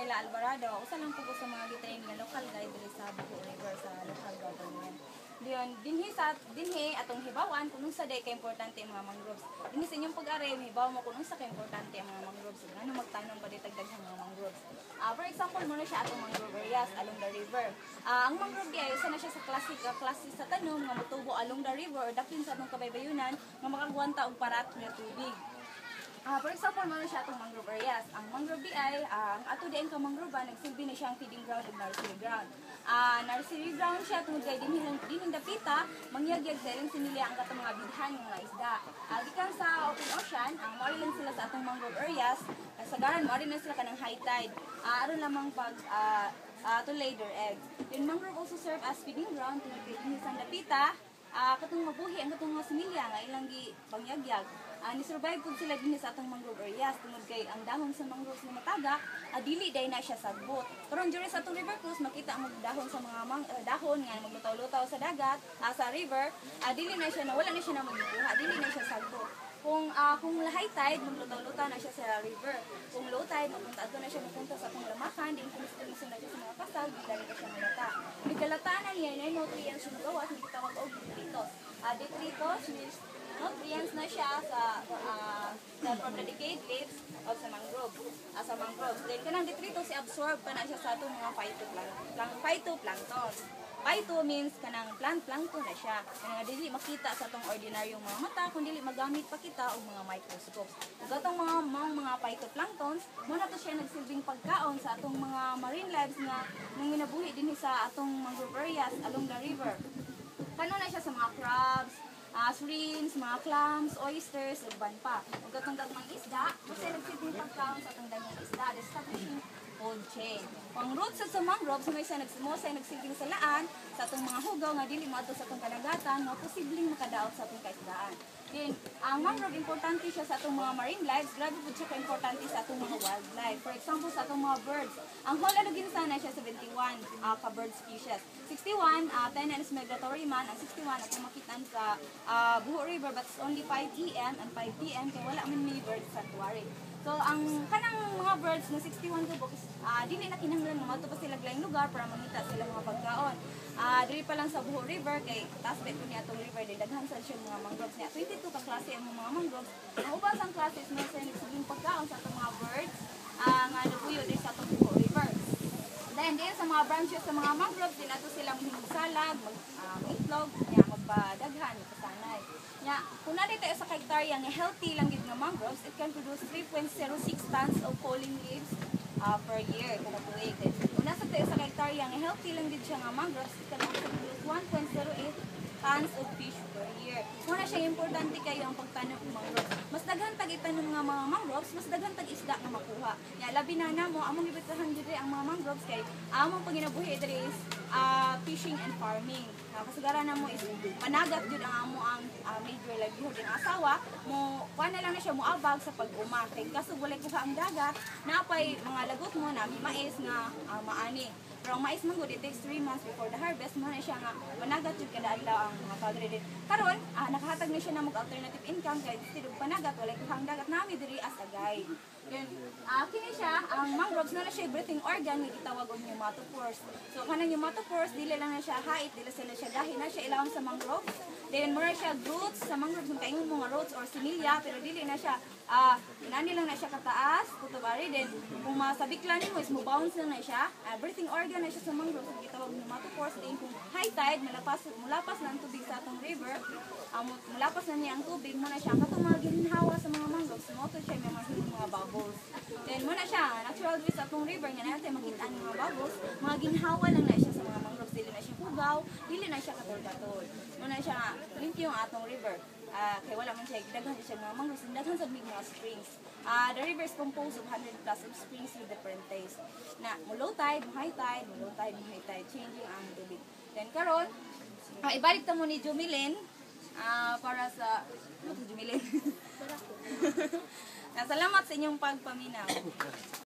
Ayla Alvarado. Usa lang po sa mga gitrain nga local guide diri sa Buho River sa local government. Diyon, dinhi atong hibawan kung sa day ka importante ang mga mangroves. Dinhi sa inyong pag-ari, hibaw mo kung sa ka importante ang mga mangroves. Ano magtanong pa ditagdag sa mga mangroves. For example, muna siya atong mangrove areas along the river. Ang mangrove ay isa na siya sa klase sa tanom nga motubo along the river or dapin sa atong kabaybayonan nga makagwanta og parat nga tubig. For example, meron siya itong mangrove areas. Ang mangrove di ay, ang ato di ang kamangrove, nagsilbi na siyang feeding ground o nursery ground. Nursery ground siya, tungod kay din dapita, mangyagyag sa ilang sinili ang katong mga bidhan ng mga isda. Gikan sa open ocean, mawari lang sila sa atong mangrove areas, kasagaran, mawari lang sila kanang high tide. Aron lamang pag to lay their eggs. Then mangrove also serve as feeding ground, tungod kay din sa dapita, katong mabuhi ang katong mga similya nga ilang gi pangyagyag. Ni-survive kung sila din sa atong mangrove areas tungod kay ang dahon sa mangroves na matagak dili day na siya sagbot. Pero during sa atong river cruise makita ang dahon sa mga dahon nga maglutaw-lutaw sa dagat sa river, dili na siya wala na siya na magbuha, dili na siya sagbot. Kung high tide, maglutaw-lutaw na siya sa river. Kung low tide, mapunta na siya sa atong lamakan, din kung gusto na siya sa mga kasal, bigla rin siya malata. Bigalataan niya, na nutrients yung gawas, hindi tawag o detritos. Detritos means nutrients na siya from the decayed leaves of sa mangroves. Then kanang detritos i-absorb pa na siya sa atong mga phytoplankton. Phyto means kanang plant plankton na siya. Nga dili makita sa atong ordinaryong mga mata kun dili magamit pa kita og mga microscopes. Ug atong mga phytoplanktons, mo na to siya nagsilbing pagkaon sa atong mga marine lives nga ginabuhi dinhi sa atong mangrove areas along the river. Kano na siya sa mga crabs, shrimps, mga clams, oysters, ugban pa. Ug atong dagmang isda, kasi nagsilbing pagkaon sa atong dagmang isda, establishing cold chain. Ang roots sa mangroves may nagsilbing sa laan sa atong mga hugaw nga dili moadto sa atong kadagatan nga posibleng makadaot sa atong kaisdaan. Then, ang mangrove importante siya sa atong mga marine lives, grabe po siya ka-importante sa atong mga wildlife. For example, sa atong mga birds. Ang whole ginsa na siya 71 ka-bird species. 61, 10 is migratory man. Ang 61 atong makitaan sa Buho River but it's only 5 AM and 5 PM kaya wala man may bird sanctuary. So, ang kanang mga birds na 61 ka books, dili na kinahanglan nga madto pa sila laing lugar para mangita sila mga pagkaon. Dili pa lang sa Buho River kay tasbet ko niya atong river din daghan sa siya mga mangroves niya. 22 ka klase ang mga mangroves. Ang ubas ang klase is may nagsuging pagkaon sa atong mga birds nga napuyo din sa atong Buho River. Then sa mga branches sa mga mangroves din ato silang himugsalag, mag-itlog, magpadaghan, magpasanay. Kung natin tayo sa hektarya nga healthy lang gid nga mangroves, it can produce 3.06 tons of falling leaves per year kada tuig. Kung nasa tayo sa hektarya nga healthy lang gid siya nga mangroves, it can also produce 1.08 tons of fish per year. Muna siya importante kayo ang pagtanom ng mangroves. Mas daghan tag itanom nga mga mangroves, mas daghan tag isda nga makuha. Labi na namo among gibitahan diri ang mga mangroves kay among paginabuhi diri is fishing and farming. Kasagaran namo is managat jud ang amo ang major livelihood ng asawa mo kuan na lang na siya moabag sa pag-uma kay kaso walay kuha ang dagat napay mga lagot mo na mais nga maani. Pero ang mais man gud it takes 3 months before the harvest mo na siya nga managat jud kada adlaw ang mga pagre. Karon nakahatag na siya na alternative income kay instead of panagat walay kuha ang dagat nami diri as a guide. Then kini siya ang mangroves na siya breathing organ nga gitawag og pneumatophores. So kanang pneumatophores dili lang na siya hait, dili sila siya dahil na siya ilawom sa mangroves. Then mura siya roots sa mangroves kung kaingon mga roots or similya pero dili na siya inani lang na siya kataas, kutubari. Then kung masabiklan nimo is mo bounce lang na siya. Breathing organ na siya sa mangroves nga gitawag pneumatophores. Then kung high tide mulapas na ang tubig sa atong river, mulapas na niya ang tubig mo na siya katong mga ginhawa sa mga mangroves mo to siya may mga bubbles. Then mo na siya natural ways sa atong river nga natin makita ang mga bubbles, mga ginhawa lang na siya sa mga mangroves, dili na siya hugaw, dili na siya katol-katol. Mo na siya limpyo ang atong river. Kaya wala man siya daghan siya mga mangroves, daghan sa mga springs. The river is composed of 100 plus of springs with different taste. Na mo low tide, mo high tide, mo low tide, mo high tide, changing ang tubig. Then karon, ibalik ta mo ni Jumilin para sa Jumilin. Salamat sa inyong pagpaminaw.